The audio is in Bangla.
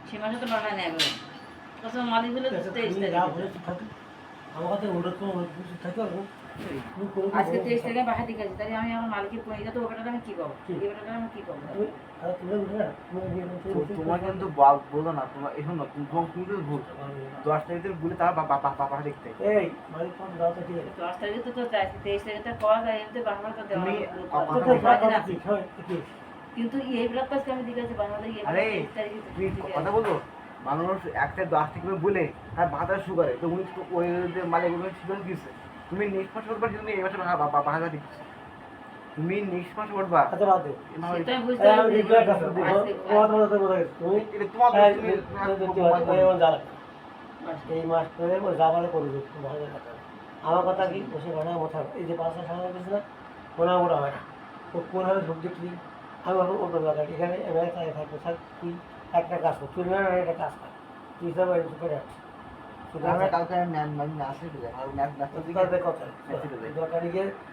সে মাসে তো বানায় নেয় কত মালিক হলে তো 23 তারিখ আমার কাছে ওটা তো থাকে আজকে 23 তারিখে বাহার দিকে আছে তাহলে আমি আমার মালিকের পয়সা তো ওটা আমি কি পাবো এই বেটাটা আমি কি পাবো তোমার কিন্তু বলো না তোমার এখন না তুমি কিন্তু ভুল 10 তারিখে বলে তার বাবা দেখতে এই মানে কোন দাও তো ঠিক আছে 10 তারিখে তো 23 তারিখে তো পাওয়া যায় এমনি বাহার তো দেওয়া কিন্তু এই ব্লক পাস আমি দিয়েছি বাংলাদেশ এই আরে 23 তারিখে তুমি কথা বলবো মানুষ একটা 10 থেকে বলে তার মাথার সুগারে তো উনি তো ওই যে মালিকগুলো সিজন দিয়েছে তুমি নেক্সট মাস করবা তুমি এই মাসে বাবা দিচ্ছ তুমি নেক্সট মাস করবা আচ্ছা বাদ দে সেটা আমি বুঝতে পারছি তুমি এটা তোমার এই মাস ধরে যাবারে করবে আমার কথা কি বসে বানায় মোটা এই যে 500 টাকা দিয়েছে না মোটা হয় না ও কোনভাবে ঢুক দেখলি আমি এখন ওটা লাগাই এখানে এবার থাকবে স্যার তুই একটা কাজ কর তুই একটা কাজ কর তুই সব করে আমরা কালকে ম্যাচ আসলে আর ম্যাচ কথা দরকারি